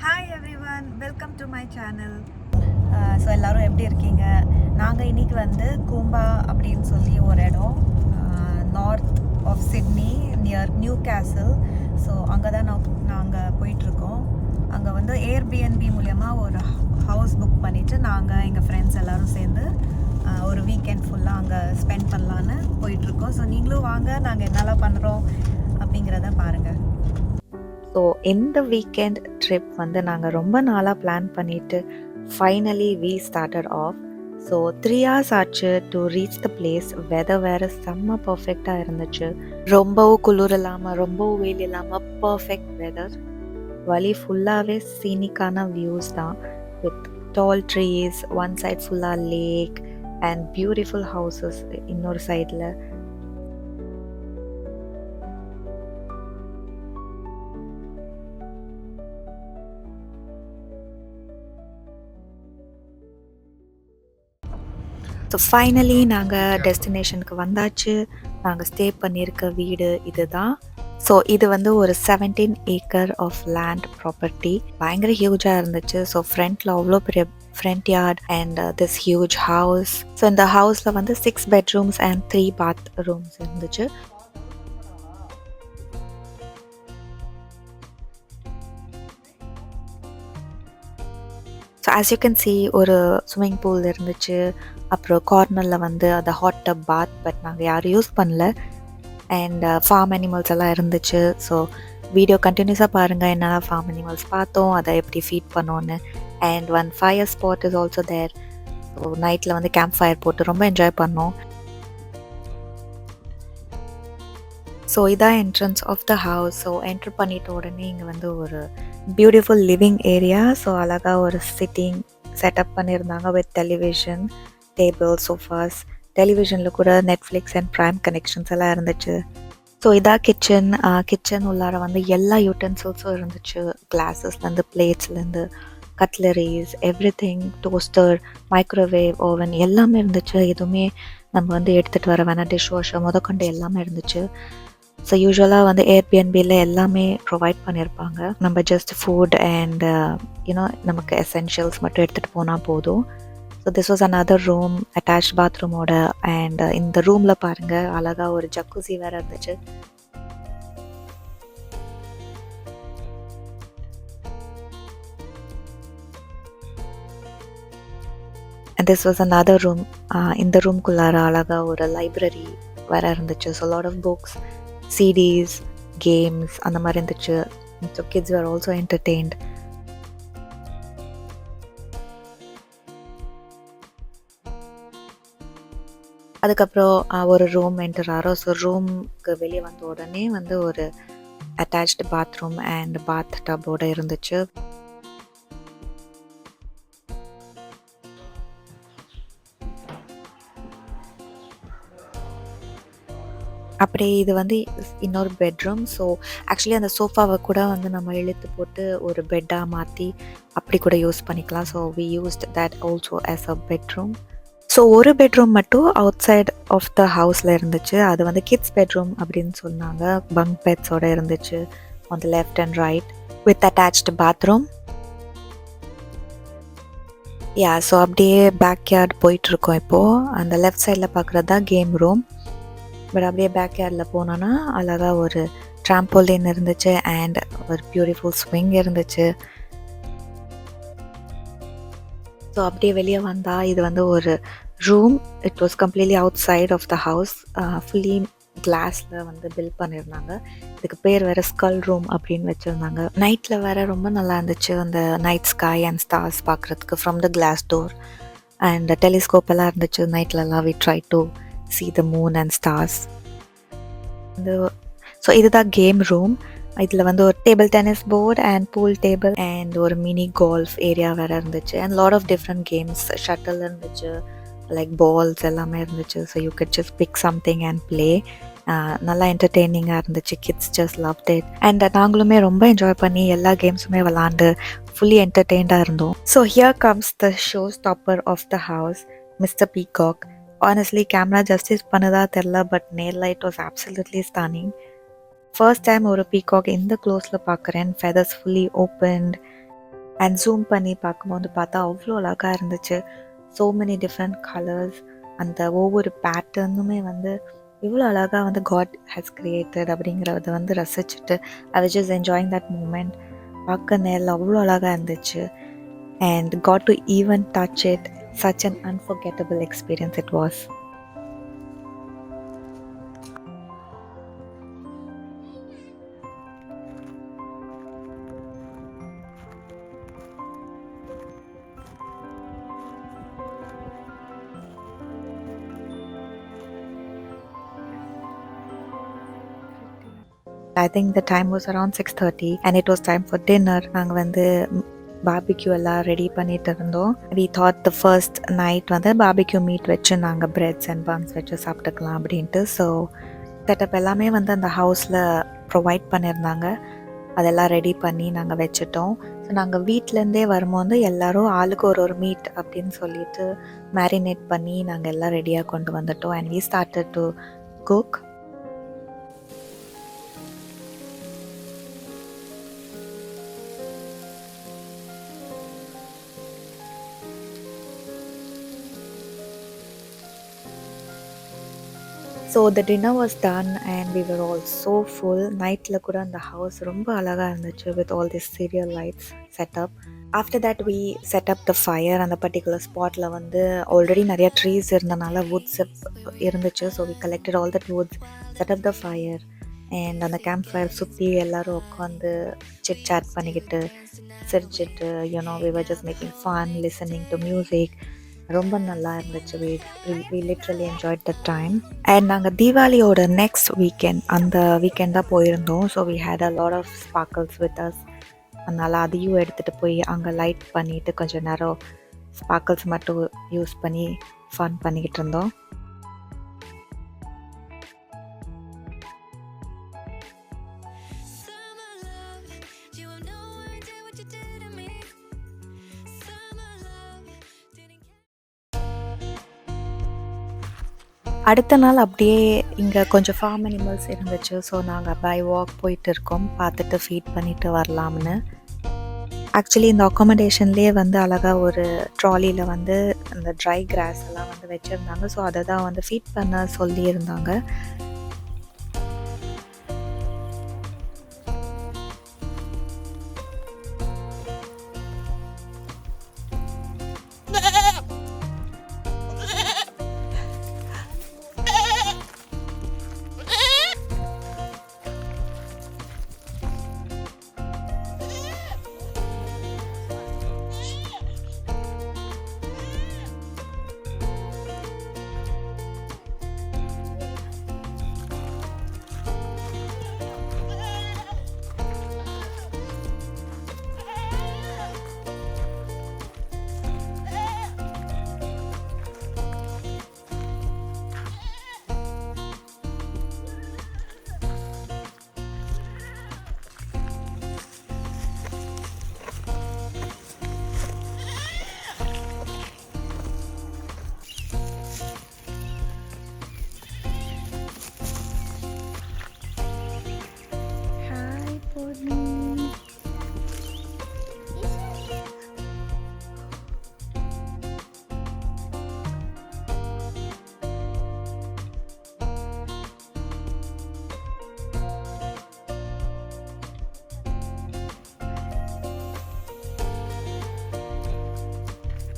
Hi everyone, welcome to my channel. So எல்லோரும் எப்படி இருக்கீங்க? நாங்கள் இன்றைக்கி வந்து கூம்பா அப்படின்னு சொல்லி ஒரு இடம் north of Sydney near Newcastle. So அங்கே தான் நாங்கள் போயிட்டுருக்கோம். அங்கே வந்து ஏர்பிஎன்பி மூலயமா ஒரு ஹவுஸ் புக் பண்ணிவிட்டு நாங்கள் எங்கள் ஃப்ரெண்ட்ஸ் எல்லோரும் சேர்ந்து ஒரு வீக்கெண்ட் ஃபுல்லாக அங்கே ஸ்பெண்ட் பண்ணலான்னு போயிட்டுருக்கோம். ஸோ நீங்களும் வாங்க, நாங்கள் என்னெல்லாம் பண்ணுறோம் அப்படிங்கிறத பாருங்கள். ஸோ இந்த வீக்கெண்ட் ட்ரிப் வந்து நாங்கள் ரொம்ப நாளாக பிளான் பண்ணிவிட்டு finally we started off. So 3 hours ஆச்சு to reach the place. Weather வேறு செம்ம பர்ஃபெக்டாக இருந்துச்சு. ரொம்பவும் குளிர் இல்லாமல் ரொம்பவும் வெயில் இல்லாமல் பர்ஃபெக்ட் வெதர். வழி ஃபுல்லாகவே சீனிக்கான வியூஸ் தான், with tall trees, one side ஃபுல்லாக லேக் அண்ட் பியூட்டிஃபுல் ஹவுசஸ் இன்னொரு சைடில். ஸோ ஃபைனலி நாங்கள் டெஸ்டினேஷனுக்கு வந்தாச்சு. நாங்கள் ஸ்டே பண்ணியிருக்க வீடு இது தான். ஸோ இது வந்து ஒரு 17 acre ஆஃப் லேண்ட் ப்ராப்பர்ட்டி. பயங்கர ஹியூஜாக இருந்துச்சு. ஸோ ஃப்ரண்ட்டில் அவ்வளோ பெரிய front yard and this huge house. So இந்த ஹவுஸில் வந்து 6 bedrooms அண்ட் 3 bathrooms இருந்துச்சு. So as you can see ஒரு ஸ்விம்மிங் பூல் இருந்துச்சு. அப்புறம் கார்னரில் வந்து அந்த ஹாட் டப் பாத், பட் நாங்கள் யாரும் யூஸ் பண்ணல. அண்ட் ஃபார்ம் அனிமல்ஸ் எல்லாம் இருந்துச்சு. ஸோ வீடியோ கண்டினியூஸாக பாருங்கள், என்னென்ன ஃபார்ம் அனிமல்ஸ் பார்த்தோம், அதை எப்படி ஃபீட் பண்ணோன்னு. And one fire spot is also there. So நைட்டில் வந்து கேம்ப் ஃபயர் போட்டு ரொம்ப என்ஜாய் பண்ணோம். ஸோ இதான் entrance of the house. So enter பண்ணிட்ட உடனே இங்கே வந்து ஒரு பியூட்டிஃபுல் லிவிங் ஏரியா. ஸோ அழகாக ஒரு சிட்டிங் செட்டப் பண்ணியிருந்தாங்க வித் டெலிவிஷன், டேபிள், சோஃபாஸ். டெலிவிஷனில் கூட நெட்ஃப்ளிக்ஸ் அண்ட் ப்ரைம் கனெக்ஷன்ஸ் எல்லாம் இருந்துச்சு. ஸோ இதான் கிச்சன். கிச்சன் உள்ளார வந்து எல்லா யூட்டென்சில்ஸும் இருந்துச்சு. கிளாஸஸ்லேருந்து, பிளேட்ஸ்லேருந்து, கட்லரிஸ், எவ்ரி திங், டோஸ்டர், மைக்ரோவேவ், ஓவன் எல்லாமே இருந்துச்சு. எதுவுமே நம்ம வந்து எடுத்துகிட்டு வர வேணாம். டிஷ் வாஷர் முதற்கொண்டு எல்லாமே இருந்துச்சு. ஸோ யூஸ்வலாக வந்து ஏர்பிஎன்பியில் எல்லாமே ப்ரொவைட் பண்ணியிருப்பாங்க. நம்ம ஜஸ்ட் ஃபுட் அண்ட் யூனோ நமக்கு எசென்ஷியல்ஸ் மட்டும் எடுத்துகிட்டு போனால் போதும். So this was another room, attach பாத்ரூமோட. அண்ட் இந்த ரூமில் பாருங்கள், அழகாக ஒரு ஜக்கூசி வேறு இருந்துச்சு. And this was another room. இந்த ரூம்குள்ளார அழகாக ஒரு லைப்ரரி வேறு இருந்துச்சு. So lot of books, CDs, games அந்த மாதிரி இருந்துச்சு. So kids were also entertained. அதுக்கப்புறம் ஒரு ரூம் என்டர் ஆகிறோம். ஸோ ரூம்க்கு வெளியே வந்த உடனே வந்து ஒரு அட்டாச்டு பாத்ரூம் அண்ட் பாத் டப்போட இருந்துச்சு. அப்படியே இது வந்து இன்னொரு பெட்ரூம். ஸோ ஆக்சுவலி அந்த சோஃபாவை கூட வந்து நம்ம இழுத்து போட்டு ஒரு பெட்டாக மாற்றி அப்படி கூட யூஸ் பண்ணிக்கலாம். So we used that also as a bedroom. So ஒரு பெட்ரூம் மட்டும் அவுட் சைட் ஆஃப் த ஹவுஸில் இருந்துச்சு. அது வந்து கிட்ஸ் பெட்ரூம் அப்படின்னு சொன்னாங்க. பங்க் பெட்ஸோடு இருந்துச்சு on the left and right with attached bathroom. Yeah, so அப்படியே பேக் யார்ட் போயிட்டுருக்கோம் இப்போது. அந்த லெஃப்ட் சைடில் பார்க்குறது தான் கேம் ரூம். பட் அப்படியே பேக் யார்டில் போனோன்னா அழகாக ஒரு ட்ராம்போலின் இருந்துச்சு அண்ட் ஒரு பியூட்டிஃபுல் ஸ்விங் இருந்துச்சு. ஸோ அப்படியே வெளியே வந்தால் இது வந்து ஒரு room. It was completely outside of the house. Fully கிளாஸில் வந்து பில்ட் பண்ணியிருந்தாங்க. இதுக்கு பேர் வேறு ஸ்கல் ரூம் அப்படின்னு வச்சுருந்தாங்க. நைட்டில் வேறு ரொம்ப நல்லா இருந்துச்சு அந்த நைட் ஸ்கை அண்ட் ஸ்டார்ஸ் பார்க்குறதுக்கு from the glass door. And telescope எல்லாம் இருந்துச்சு நைட்லலாம். We try to see the moon and stars. So இதுதான் கேம் ரூம். இதில் வந்து ஒரு table tennis board and pool table and ஒரு மினி கோல்ஃப் ஏரியா வேறு இருந்துச்சு. And lot of different games, shuttle இருந்துச்சு, லைக் பால்ஸ் எல்லாமே இருந்துச்சு. So you get just pick something and play. நல்லா என்டர்டெய்னிங்காக இருந்துச்சு. Kids just loved it. And நாங்களுமே ரொம்ப என்ஜாய் பண்ணி எல்லா கேம்ஸுமே விளாண்டு ஃபுல்லி என்டர்டெயின்டாக இருந்தோம். So here comes the show stopper of the house, mister peacock. Honestly, camera justice பண்ணதா தெரில, பட் நேரில் it was absolutely stunning. First time ஒரு பீகாக் இந்த க்ளோஸில் பார்க்குறேன். Feathers fully opened and zoom பண்ணி பார்க்கும்போது பார்த்தா அவ்வளோ அழகாக இருந்துச்சு. So many different colours. அந்த ஒவ்வொரு பேட்டர்னுமே வந்து இவ்வளோ அழகாக வந்து காட் ஹேஸ் கிரியேட்டட் அப்படிங்கிறத வந்து ரசிச்சுட்டு I was just enjoying that moment. பார்க்க நேரில் அவ்வளோ அழகாக இருந்துச்சு. And got to even touch it. Such an unforgettable experience it was. I think the time was around 6:30 and it was time for dinner. நாங்கள் வந்து பார்பிக்யூ எல்லாம் ready பண்ணிட்டு இருந்தோம். We thought the first night வந்து barbecue meet வச்சு நாங்கள் breads and buns வச்சு சாப்பிட்டுக்கலாம் அப்படின்ட்டு. ஸோ செட்டப் எல்லாமே வந்து அந்த ஹவுஸில் ப்ரொவைட் பண்ணியிருந்தாங்க. அதெல்லாம் ரெடி பண்ணி நாங்கள் வச்சுட்டோம். ஸோ நாங்கள் வீட்டிலேருந்தே வரும்போது எல்லோரும் ஆளுக்கு ஒரு மீட் அப்படின்னு சொல்லிட்டு மேரினேட் பண்ணி நாங்கள் எல்லாம் ரெடியாக கொண்டு வந்துட்டோம். And we started to cook. So the dinner was done and we were all so full. நைட்டில் கூட அந்த ஹவுஸ் ரொம்ப அழகாக இருந்துச்சு with all this serial lights setup. After that we set up the fire. அந்த பர்டிகுலர் ஸ்பாட்டில் வந்து ஆல்ரெடி நிறைய ட்ரீஸ் இருந்தனால வுட்ஸ் இருந்துச்சு. So we collected all that woods, set up the fire. And அந்த கேம்ப் ஃபயர் சுற்றி எல்லோரும் உட்காந்து சிட் சாட் பண்ணிக்கிட்டு சிரிச்சிட்டு we were just making fun, listening to music. ரொம்ப நல்லா இருந்துச்சு. we literally enjoyed the time. And நாங்கள் தீபாவளியோட நெக்ஸ்ட் வீக்கெண்ட் அந்த வீக்கெண்ட் தான் போயிருந்தோம். So we had a lot of sparkles with us. அதனால் அதையும் எடுத்துகிட்டு போய் அங்கே லைட் பண்ணிவிட்டு கொஞ்சம் நேரம் ஸ்பார்க்கிள்ஸ் மட்டும் யூஸ் பண்ணி ஃபன் பண்ணிக்கிட்டு இருந்தோம். அடுத்த நாள் அப்படியே இங்கே கொஞ்சம் ஃபார்ம் அனிமல்ஸ் இருந்துச்சு. ஸோ நாங்கள் பை வாக் போயிட்டு இருக்கோம், பார்த்துட்டு ஃபீட் பண்ணிட்டு வரலாம்னு. ஆக்சுவலி இந்த அக்காமடேஷன்லேயே வந்து அழகாக ஒரு ட்ராலியில் வந்து அந்த ட்ரை கிராஸ் எல்லாம் வந்து வச்சுருந்தாங்க. ஸோ அதை தான் வந்து ஃபீட் பண்ண சொல்லியிருந்தாங்க.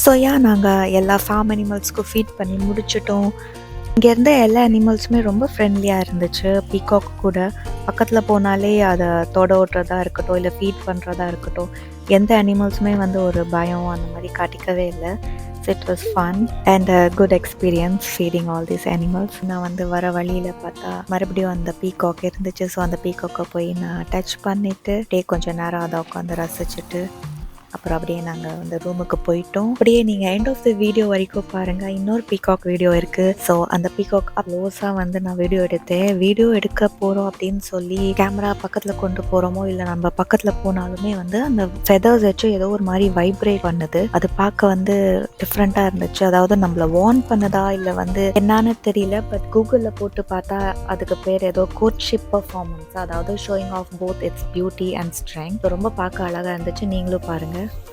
ஸோ நாங்கள் எல்லா ஃபார்ம் அனிமல்ஸ்க்கும் ஃபீட் பண்ணி முடிச்சிட்டோம். இங்கே இருந்த எல்லா அனிமல்ஸுமே ரொம்ப ஃப்ரெண்ட்லியாக இருந்துச்சு. பீகாக் கூட பக்கத்தில் போனாலே அதை தொட ஓட்டுறதா இருக்கட்டும், இல்லை ஃபீட் பண்ணுறதா இருக்கட்டும், எந்த அனிமல்ஸுமே வந்து ஒரு பயம் அந்த மாதிரி காட்டிக்கவே இல்லை. So it was fun and a good experience feeding all these animals. நான் வந்து வர வழியில் பார்த்தா மறுபடியும் அந்த பீகாக் இருந்துச்சு. ஸோ அந்த பீகாக்கை போய் நான் டச் பண்ணிவிட்டு கொஞ்சம் நேரம் அதை உட்காந்து ரசிச்சுட்டு அப்புறம் அப்படியே நாங்கள் வந்து ரூமுக்கு போயிட்டோம். அப்படியே நீங்கள் எண்ட் ஆஃப் த வீடியோ வரைக்கும் பாருங்கள். இன்னொரு பீகாக் வீடியோ இருக்குது. ஸோ அந்த பீகாக் க்ளோஸாக வந்து நான் வீடியோ எடுத்தேன். வீடியோ எடுக்க போகிறோம் அப்படின்னு சொல்லி கேமரா பக்கத்தில் கொண்டு போகிறோமோ இல்லை நம்ம பக்கத்தில் போனாலுமே வந்து அந்த ஃபெதர்ஸ் வச்சு ஏதோ ஒரு மாதிரி வைப்ரேட் பண்ணுது. அது பார்க்க வந்து டிஃப்ரெண்ட்டாக இருந்துச்சு. அதாவது நம்மளை வார்ன் பண்ணதா இல்லை வந்து என்னன்னு தெரியல. பட் கூகுளில் போட்டு பார்த்தா அதுக்கு பேர் ஏதோ கோர்ட்ஷிப் பர்ஃபார்மன்ஸ், அதாவது showing off both its beauty and strength. ரொம்ப பார்க்க அழகாக இருந்துச்சு. நீங்களும் பாருங்கள். பாருங்கள்.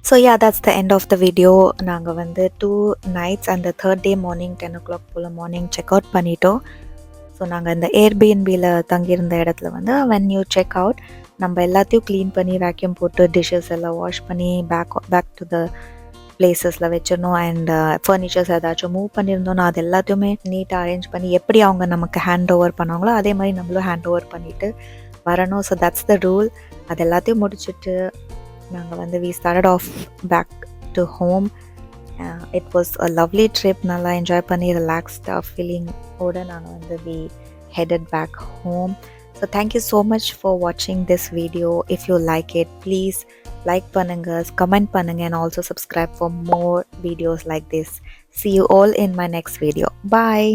So yeah that's the end of the video. நாங்கள் வந்து 2 nights அந்த தேர்ட் டே மார்னிங் 10 o'clock போல் மார்னிங் செக் அவுட் பண்ணிட்டோம். ஸோ நாங்கள் இந்த ஏர்பிஎன்பியில் தங்கியிருந்த இடத்துல வந்து வென் யூ செக் அவுட் நம்ம எல்லாத்தையும் க்ளீன் பண்ணி வேக்யூம் போட்டு டிஷ்ஷஸ் எல்லாம் வாஷ் பண்ணி பேக் டு த பிளேசஸில் வச்சிடணும். அண்ட் ஃபர்னிச்சர்ஸ் ஏதாச்சும் மூவ் பண்ணியிருந்தோன்னா அது எல்லாத்தையுமே நீட்டாக அரேஞ்ச் பண்ணி எப்படி அவங்க நமக்கு ஹேண்ட் ஓவர் பண்ணாங்களோ அதே மாதிரி நம்மளும் ஹேண்ட் ஓவர் பண்ணிவிட்டு வரணும். So that's the rule. அது எல்லாத்தையும் முடிச்சுட்டு நாங்கள் வந்து we started off back to home. It was a lovely trip. நல்லா என்ஜாய் பண்ணி ரிலாக்ஸ்டாக ஃபீலிங் ஓட நாங்கள் வந்து we headed back home. So thank you so much for watching this video. If you like it, please like பண்ணுங்க, comment பண்ணுங்க, and also subscribe for more videos like this. See you all in my next video. Bye.